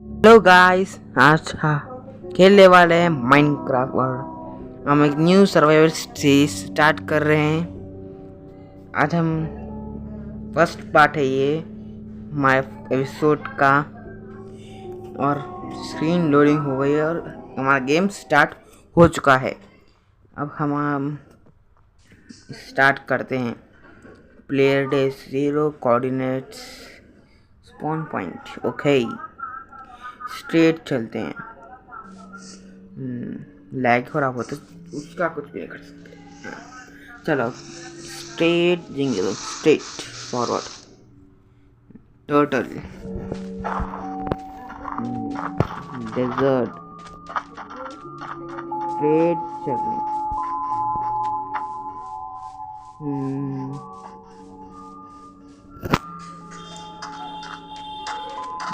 Hello guys, आज खेलने वाले हैं माइनक्राफ्ट और हम एक न्यू सर्वाइवल सीरीज स्टार्ट कर रहे हैं। आज हम फर्स्ट पार्ट है ये हमारे एपिसोड का और स्क्रीन लोडिंग हो गई है और हमारा गेम स्टार्ट हो चुका है। अब हम स्टार्ट करते हैं। Player day 0 coordinates spawn point okay straight चलते हैं। लैग हो रहा हो तो उसका कुछ भी नहीं कर सकते। चलो straight jungle straight forward turtle desert straight चलने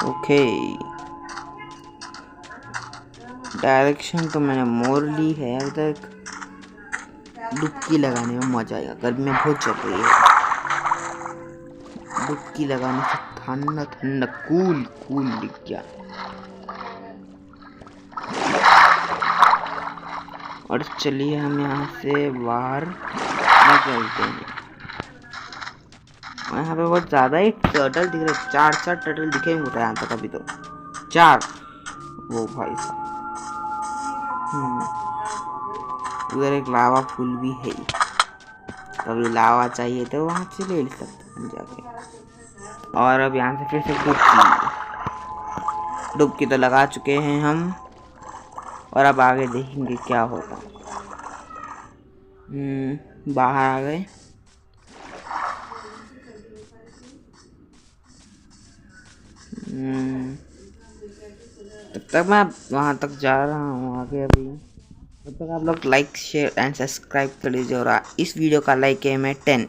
ओके डायरेक्शन तो मैंने मोड़ ली है। अब तक डुबकी लगाने में मजा आएगा। गर्मी बहुत चल रही है। डुबकी लगाने से ठंडा ठंडा कूल कूल दिख गया। और चलिए हम यहाँ से बाहर निकलते हैं। यहाँ पे बहुत ज्यादा ही टर्टल दिख रहे। चार टर्टल दिखे होता है यहाँ तक अभी तो 4। वो भाई साहब उधर एक लावा फूल भी है। कभी लावा चाहिए तो वहां से ले सकते हैं जाके। और अब यहाँ से फिर से डुबकी तो लगा चुके हैं हम और अब आगे देखेंगे क्या होगा। बाहर आ गए। तब तक मैं वहां तक जा रहा हूँ आगे। अभी तब तक आप लोग लाइक शेयर एंड सब्सक्राइब कर लीजिए। और इस वीडियो का लाइक है मैं 10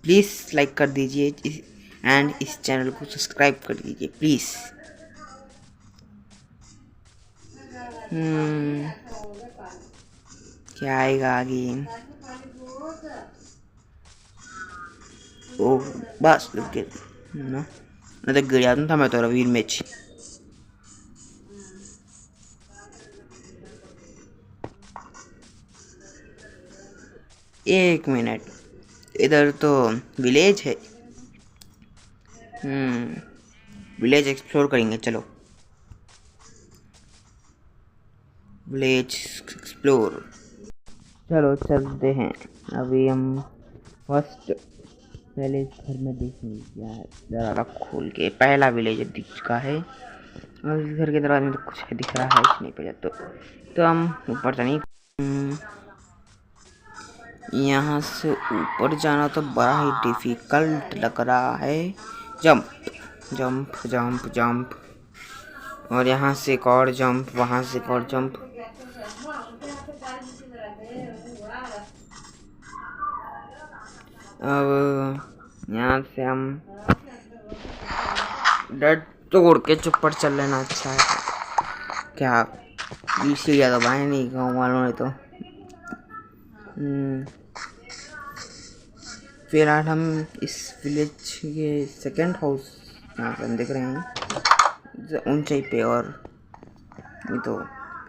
प्लीज़ लाइक कर दीजिए एंड इस चैनल को सब्सक्राइब कर दीजिए प्लीज़। क्या आएगा आगे? ओह बस रुक गए ना तो गिर जाता था मैं तो रवीर मैच। एक मिनट, इधर तो विलेज है। विलेज एक्सप्लोर करेंगे। चलो विलेज एक्सप्लोर चलो चलते हैं। अभी हम फर्स्ट पहले इस घर में देखेंगे क्या है। दरवाजा खोल के पहला विलेज दिख चुका है और इस घर के दरवाजे में तो कुछ दिख रहा है नहीं पे तो हम ऊपर चलें। यहाँ से ऊपर जाना तो बड़ा ही डिफिकल्ट लग रहा है। जंप जंप जंप जंप और यहाँ से एक और जंप, वहाँ से एक और जंप। अब यहाँ से हम डर तोड़ के चुप्पर चल लेना अच्छा है। क्या सीढ़ियाँ तो बाएं नहीं गाँव वालों ने तो। फिर आज हम इस विलेज के सेकंड हाउस यहाँ पे हम देख रहे हैं ऊंचाई पे। और ये तो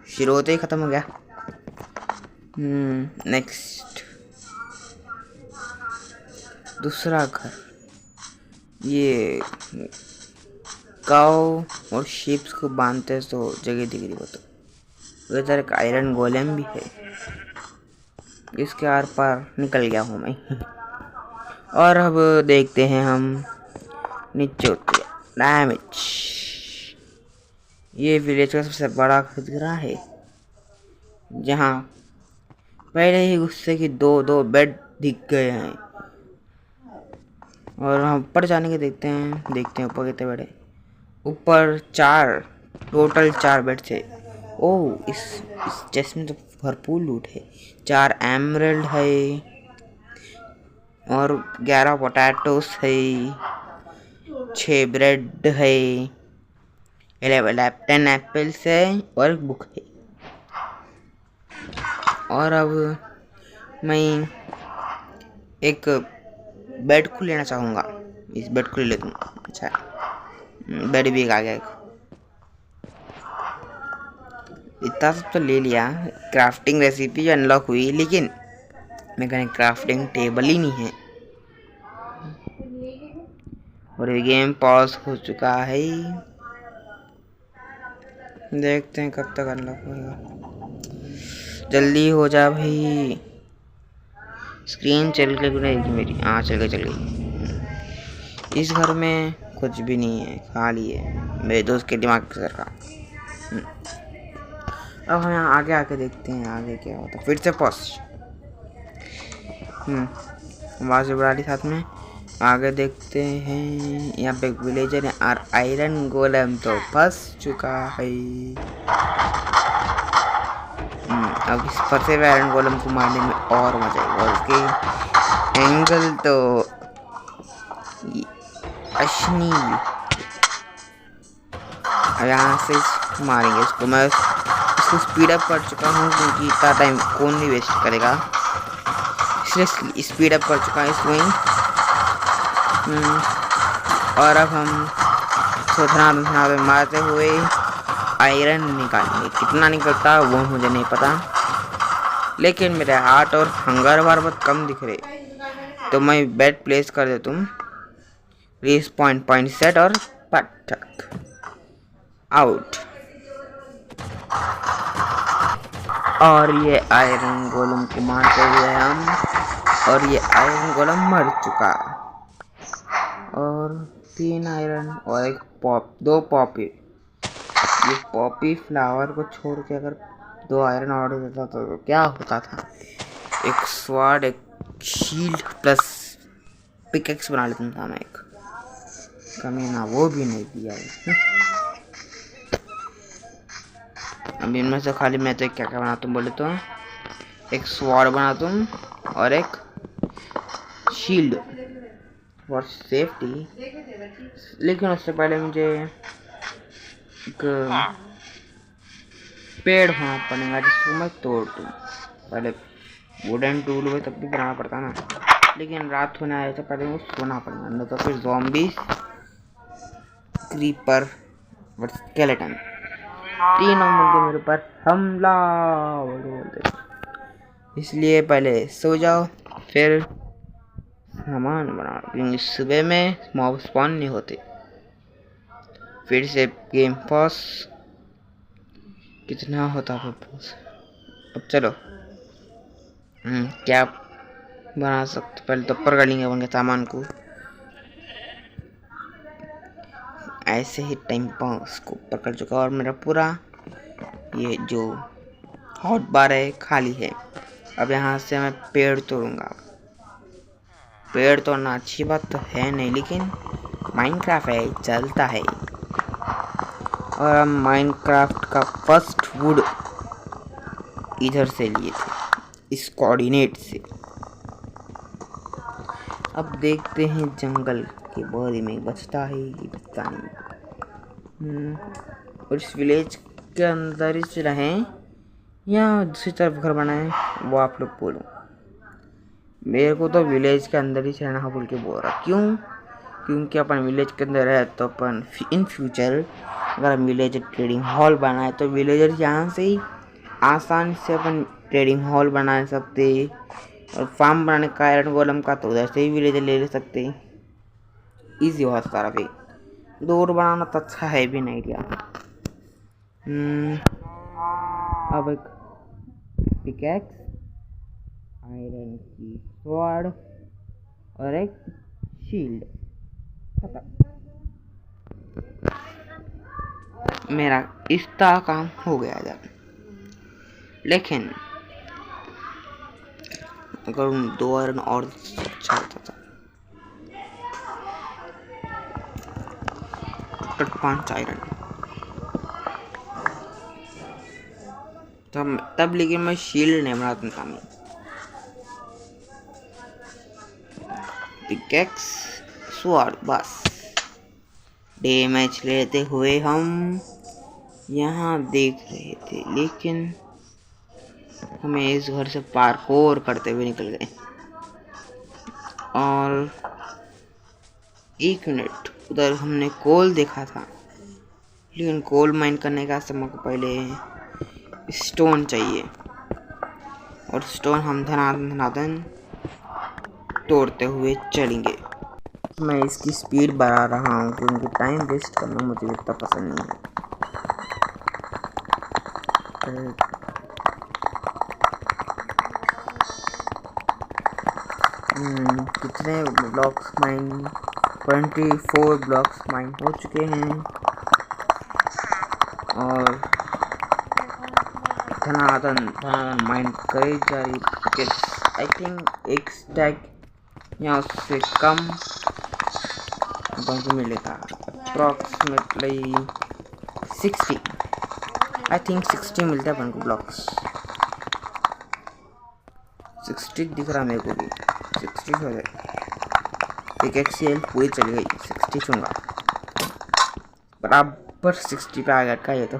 शुरू होते ही ख़त्म हो गया। नेक्स्ट दूसरा घर। ये काऊ और शीप्स को बांधते हैं तो जगह दिख रही हो तो इधर एक आयरन गोलेम भी है। इसके आर पार निकल गया हूँ मैं। और अब देखते हैं हम नीचे उतरे डैमेज। ये विलेज का सबसे बड़ा खतरा है जहाँ पहले ही गुस्से की दो बेड दिख गए हैं। और हम ऊपर जाने के देखते हैं ऊपर कितने बेड है। ऊपर 4 टोटल 4 बेड थे। ओह इस चेस्ट में तो भरपूर लूट है। 4 एमरल्ड है और 11 पोटैटोस है, 6 ब्रेड है, 10 एप्पल्स है और एक बुक है। और अब मैं एक बेड को लेना चाहूँगा। इस बेड को ले लेता हूँ। अच्छा बेड भी आ गया। इतना सब तो ले लिया। क्राफ्टिंग रेसिपी अनलॉक हुई, लेकिन मेरे कहने क्राफ्टिंग टेबल ही नहीं है और ये गेम पॉज हो चुका है। देखते हैं कब तक अनलॉक होगा। जल्दी हो जा भाई। स्क्रीन चल गई मेरी। हाँ चल गई। इस घर में कुछ भी नहीं है, खाली है मेरे दोस्त के दिमाग के सर का। अब हम यहाँ आगे आके देखते हैं आगे क्या होता है। फिर से पॉज। आवाज से बढ़ा ली साथ में। आगे देखते हैं। यहाँ पे एक विलेजर है और आयरन गोलम तो फंस चुका है। अब इस फंसे हुए आयरन गोलम को मारने में और मजा आएगा। और उसके एंगल तो अश्नील। यहाँ से मारेंगे इसको। मैं इसको स्पीड अप कर चुका हूँ क्योंकि इतना टाइम कौन नहीं वेस्ट करेगा, इसलिए स्पीड अप कर चुका है इसको ही। और अब हम सोचना मारते हुए आयरन निकालेंगे। कितना निकलता वो मुझे नहीं पता, लेकिन मेरे हार्ट और हंगर बार बहुत कम दिख रहे। तो मैं बेट प्लेस कर देता हूँ। रेस पॉइंट सेट और पटक आउट। और ये आयरन गोलम को मारते हुए हम, और ये आयरन गोलम मर चुका। और 3 आयरन और एक दो पॉपी। ये पॉपी फ्लावर को छोड़ के अगर 2 आयरन और देता तो क्या होता था। एक स्वाड, एक शील्ड प्लस पिकेक्स बना लेता था मैं एक। कमीना वो भी नहीं दिया है। अब इनमें से खाली मैं तो क्या क्या बनाता हूँ बोले तो एक स्वाड बनाता हूँ और एक शील्ड फॉर सेफ्टी। लेकिन उससे पहले मुझे एक पेड़ होना पड़ेगा जिसको मैं तोड़ दूँ। पहले वुडन टूल हुए तब भी बनाना पड़ता ना, लेकिन रात होने आए तो पहले वो सोना पड़ेगा, नहीं तो फिर ज़ॉम्बीज, क्रीपर और स्केलेटन तीनों मिलकर मेरे ऊपर हमला बोलते। इसलिए पहले सो जाओ फिर सामान बनाओ, क्योंकि सुबह में मॉब स्पॉन नहीं होते। फिर से गेम पॉज। कितना होता है पॉज। अब चलो क्या बना सकते। पहले तो ऊपर कर लेंगे उनके सामान को। ऐसे ही टाइम पास को ऊपर कर चुका और मेरा पूरा ये जो हॉट बार है खाली है। अब यहाँ से मैं पेड़ तोड़ूंगा। पेड़ तोड़ना अच्छी बात तो है नहीं, लेकिन माइनक्राफ्ट है चलता है। और हम माइनक्राफ्ट का फर्स्ट वुड इधर से लिए थे, इस कोऑर्डिनेट से। अब देखते हैं जंगल के बारे में बचता है कि बचता नहीं। और इस विलेज के अंदर ही रहें या दूसरी तरफ घर बनाएं वो आप लोग बोलो। मेरे को तो विलेज के अंदर ही रहना बोल के बोल रहा। क्यों? क्योंकि अपन विलेज के अंदर है तो अपन इन फ्यूचर अगर हम विलेज ट्रेडिंग हॉल बनाए तो विलेजर यहाँ से ही आसानी से अपन ट्रेडिंग हॉल बना सकते। और फार्म बनाने का आयरन गोलम का तो उधर से ही विलेजर ले सकते। ईजी हुआ सारा भी। दूर बनाना तो अच्छा है भी नहीं क्या। अब एक पिकैक्स, आयरन की स्वॉर्ड और एक शील्ड खत्म। मेरा इतना काम हो गया था। लेकिन अगर उन 2 आयरन और अच्छा होता था। 5 आयरन तब लेकिन मैं शील्ड नहीं बनाता था। मैं पिकेक्स स्वॉर्ड बस डैमेज लेते हुए हम यहाँ देख रहे थे, लेकिन हमें इस घर से पार्कोर करते हुए निकल गए। और 1 मिनट उधर हमने कोल देखा था, लेकिन कोल माइन करने का समय को पहले स्टोन चाहिए, और स्टोन हम धनाधन तोड़ते हुए चलेंगे। मैं इसकी स्पीड बढ़ा रहा हूँ क्योंकि टाइम वेस्ट करना मुझे इतना पसंद नहीं है। कितने ब्लॉक्स माइन? 24 ब्लॉक्स माइन हो चुके हैं, और धनाधन माइन करे जा रही। आई थिंक एक स्टैक या उससे कम हमको मिलेगा, अप्रॉक्सीमेटली 60। आई थिंक 60 मिलता है अपन को ब्लॉक्स। 60 दिख रहा मेरे को भी, 60 हो जाए। एक एक्सीएल पूरी चली गई, 60 चूंगा बराबर 60 पे आ गया का ये तो।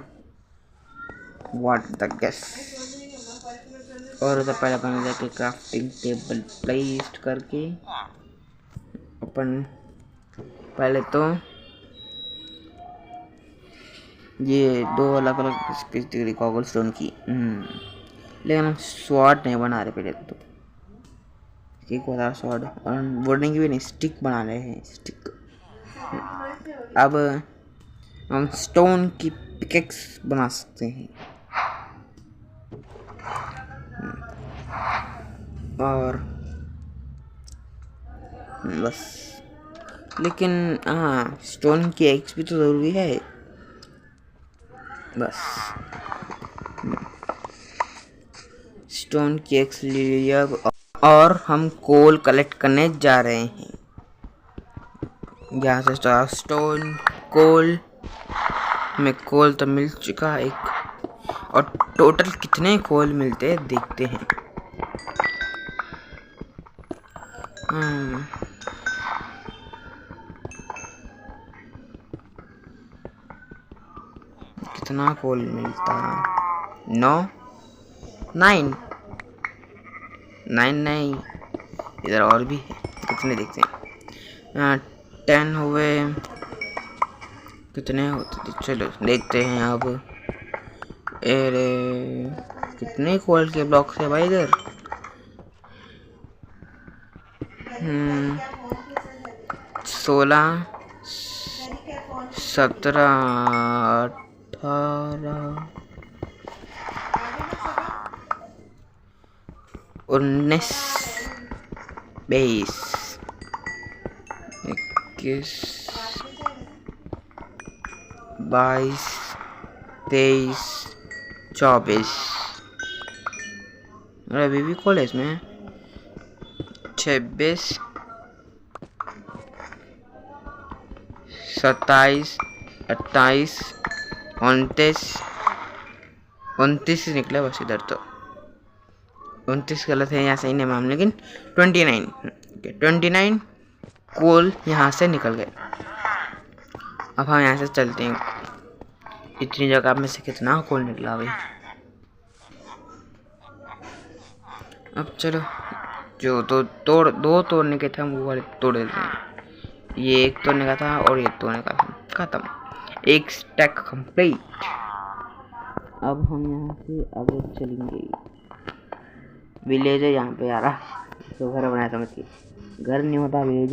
What the guess. और तो पहले अपन जाके क्राफ्टिंग टेबल प्लेस करके अपन पहले तो ये 2 अलग अलग कॉगल स्टोन की, लेकिन हम स्वॉर्ड नहीं बना रहे पहले तो। एक बड़ा स्वॉर्ड और वुडन की भी नहीं, स्टिक बना रहे हैं, स्टिक। अब हम स्टोन की पिकेक्स बना सकते हैं, और बस। लेकिन हाँ, स्टोन की एक्स भी तो ज़रूरी है। बस स्टोन की एक्स ले लिया, और हम कोल कलेक्ट करने जा रहे हैं। यहाँ से स्टोन कोल, हमें कोल तो मिल चुका है एक, और टोटल कितने कोल मिलते हैं देखते हैं। कितना कोल मिलता है? 9 नहीं, इधर और भी है, कितने देखते हैं। 10 हुए, कितने होते थे चलो देखते हैं अब। अरे कितने कोल के ब्लॉक्स है भाई इधर। 16 17 18 19 20 21 22 23 24। अरे अभी भी कॉलेज में 26 27 28 29 से निकला बस इधर तो। 29 गलत है, यहाँ सही नहीं माम, लेकिन 29 कोल यहाँ से निकल गए। अब हम यहाँ से चलते हैं। इतनी जगह में से कितना कोल निकला भाई। अब चलो, जो तो दो तोड़ने के थे हम वो वाले तोड़ देते हैं। ये एक तोड़ने का था और ये तोड़ने का था, खत्म, एक स्टैक कंप्लीट। अब हम यहाँ से आगे चलेंगे। विलेज है यहाँ पे यार, तो घर बनाया समझ के, घर नहीं होता विलेज,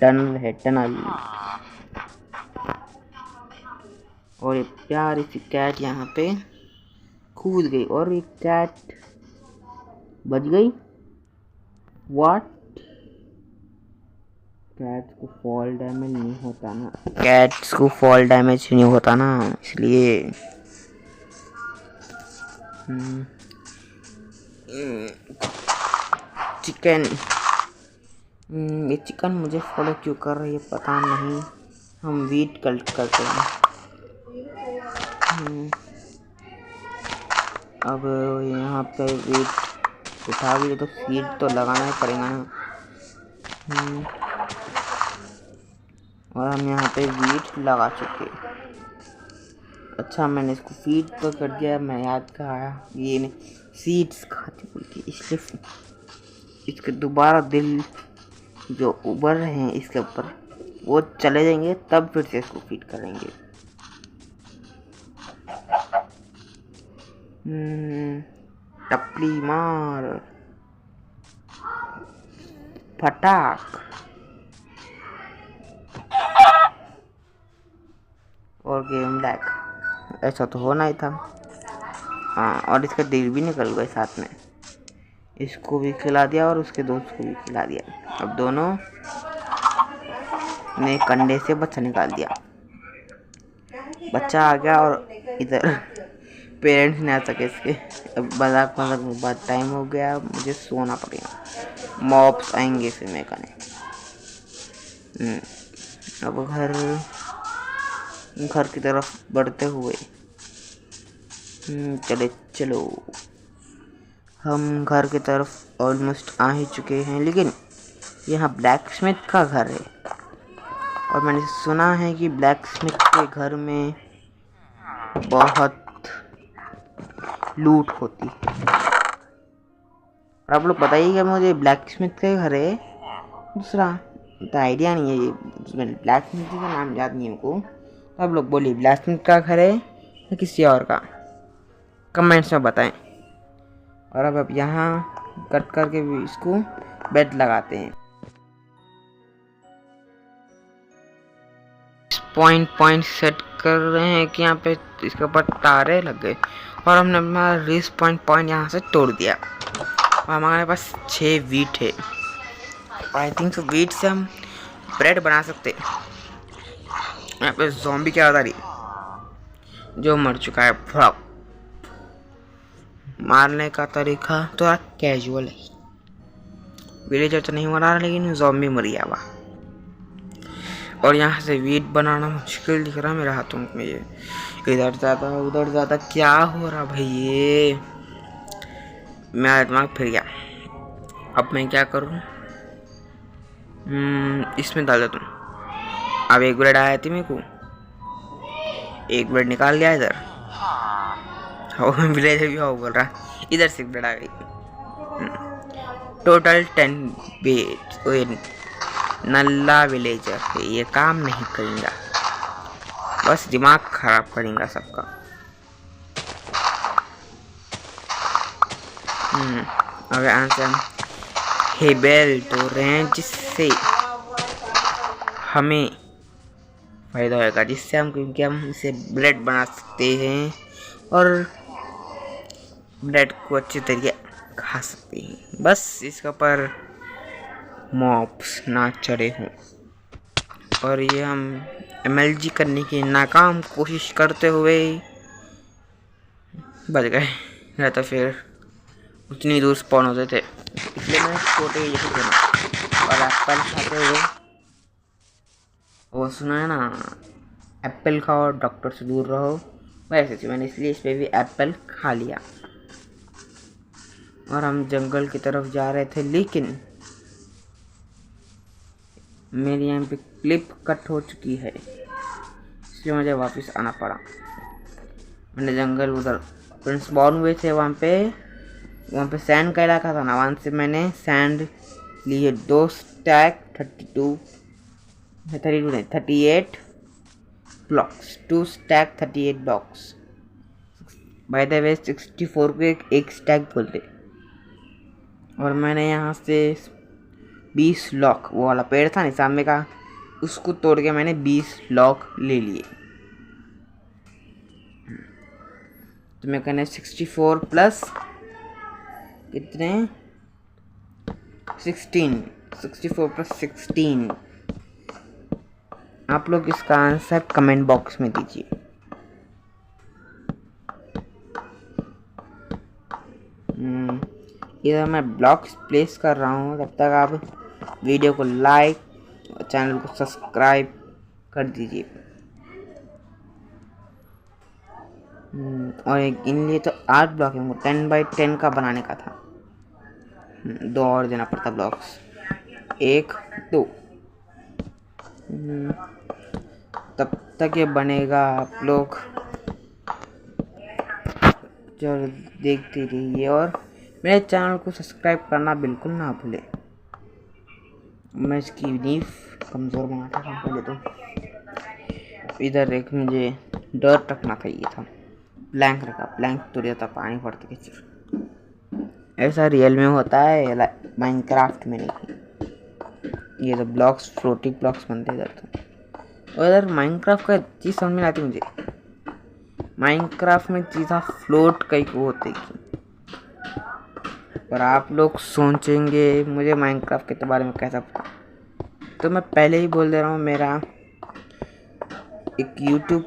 टनल है, टनल। और एक प्यारी सी कैट यहाँ पे कूद गई, और एक कैट बच गई। व्हाट? कैट्स को फॉल डैमेज नहीं होता ना, कैट्स को फॉल डैमेज नहीं होता ना, इसलिए चिकन, ये चिकन मुझे फॉलो क्यों कर रही है पता नहीं। हम वीट कलेक्ट करते हैं। अब यहाँ पे वीट उठा भी तो सीड तो लगाना ही पड़ेगा ना। और हम यहाँ पे वीट लगा चुके। अच्छा, मैंने इसको फीड तो कर दिया, मैं याद का आया ये नहीं सीड्स खाती बोलती, इसलिए इसके दोबारा दिल जो उबर रहे हैं इसके ऊपर वो चले जाएंगे तब फिर से इसको फीड करेंगे। टपली मार फटाक और गेम लैग। ऐसा तो होना ही था। हाँ, और इसका दिल भी निकल गए साथ में। इसको भी खिला दिया और उसके दोस्त को भी खिला दिया। अब दोनों ने कंडे से बच्चा निकाल दिया। बच्चा आ गया और इधर पेरेंट्स नहीं आ सके इसके। अब मजाक में बाद टाइम हो गया, मुझे सोना पड़ेगा। मॉब्स आएंगे फिर मैं करने। अब घर की तरफ बढ़ते हुए चलो हम घर की तरफ ऑलमोस्ट आ ही चुके हैं, लेकिन यहाँ ब्लैक स्मिथ का घर है और मैंने सुना है कि ब्लैक स्मिथ के घर में बहुत लूट होती है। और आप लोग बताइएगा मुझे, ब्लैक स्मिथ का घर है दूसरा तो आइडिया नहीं है ये। ब्लैक स्मिथ का नाम याद नहीं है हमको। तो आप लोग बोलिए ब्लैक स्मिथ का घर है या किसी और का, कमेंट्स में बताएं। और अब यहाँ कट करके भी इसको बेड लगाते हैं। पॉइंट सेट कर रहे हैं कि यहाँ पे इसके ऊपर तारे लग गए और हमने हमारा रिस पॉइंट यहाँ से तोड़ दिया। और हमारे पास 6 वीट है। आई थिंक सो वीट से हम ब्रेड बना सकते। यहाँ पे ज़ॉम्बी क्या होता रही जो मर चुका है। फ्रॉग मारने का तरीका थोड़ा कैजुअल है। विलेजर तो नहीं मरा लेकिन ज़ॉम्बी मर गया हुआ। और यहाँ से वीट बनाना मुश्किल दिख रहा मेरे हाथों में। ये इधर जाता उधर जाता, क्या हो रहा भाई ये। मेरा दिमाग फिर गया। अब मैं क्या करूँ, इसमें डाल देता हूँ। अब एक ब्रेड आया थी मेरे को, एक ब्रेड निकाल लिया इधर। विलेजर भी हो बोल रहा, इधर से ब्रेड आ गई। Total 10 bread. नल्ला विलेजर है, ये काम नहीं करेगा, बस दिमाग खराब करेगा सबका। अब यहाँ से हम हेबेल तो रहे हैं जिससे हमें फायदा होगा, जिससे हम क्योंकि हम इसे ब्रेड बना सकते हैं और ब्रेड को अच्छी तरीके खा सकते हैं। बस इसके ऊपर मॉब्स ना चढ़े हों। और ये हम MLG करने की नाकाम कोशिश करते हुए बच गए, नहीं तो फिर उतनी दूर स्पॉन होते थे। इसलिए मैंने छोटे ही चुना। और एप्पल खाते हुए, वो सुना है ना, एप्पल खाओ डॉक्टर से दूर रहो, वैसे मैंने इसलिए इस पर भी एप्पल खा लिया। और हम जंगल की तरफ जा रहे थे, लेकिन मेरी यहाँ पे क्लिप कट हो चुकी है, इसलिए मुझे वापस आना पड़ा। मैंने जंगल उधर स्पॉन हुए थे, वहाँ पे सैंड का इलाका था ना, वहाँ से मैंने सैंड लिए 2 stack 38 blocks. 2 stack 38 blocks. By the way 64 को एक स्टैक बोलते। और मैंने यहाँ से 20 लॉक, वो वाला पेड़ था ना सामने का, उसको तोड़ के मैंने 20 लॉक ले लिए। तो मैं कहने 64 प्लस कितने 16, 64 प्लस 16। आप लोग इसका आंसर कमेंट बॉक्स में दीजिए। इधर मैं ब्लॉक्स प्लेस कर रहा हूँ, तब तक आप वीडियो को लाइक और चैनल को सब्सक्राइब कर दीजिए। और इन लिए तो 8 ब्लॉक है, 10 बाई 10 का बनाने का था। 2 और देना पड़ता ब्लॉक्स, 1 2। तब तक ये बनेगा, आप लोग चलो देखते रहिए और मेरे चैनल को सब्सक्राइब करना बिल्कुल ना भूले। मैं इसकी नींव कमज़ोर बनाता था पहले तो। इधर एक मुझे डर्ट रखना था, ये था प्लैंक रखा, प्लैंक तोड़ दिया था पानी पड़ते के। ऐसा रियल में होता है, माइनक्राफ्ट में नहीं। ये तो ब्लॉक्स, फ्लोटिंग ब्लॉक्स बनते इधर तो। और इधर माइनक्राफ्ट का चीज़ समझ में आती मुझे, माइनक्राफ्ट में चीज़ा फ्लोट कई को होते हैं। पर आप लोग सोचेंगे मुझे माइनक्राफ्ट के बारे में कैसा पता, तो मैं पहले ही बोल दे रहा हूँ, मेरा एक यूट्यूब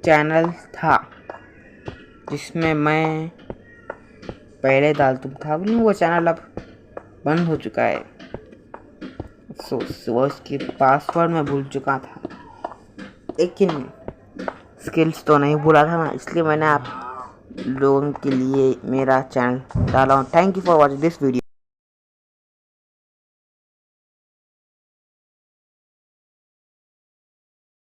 चैनल था जिसमें मैं पहले डालता था, वो चैनल अब बंद हो चुका है। वो इसके पासवर्ड मैं भूल चुका था, लेकिन स्किल्स तो नहीं भूला था ना, इसलिए मैंने आप लोगों के लिए मेरा चैनल डाला हूँ। Thank you for watching this video.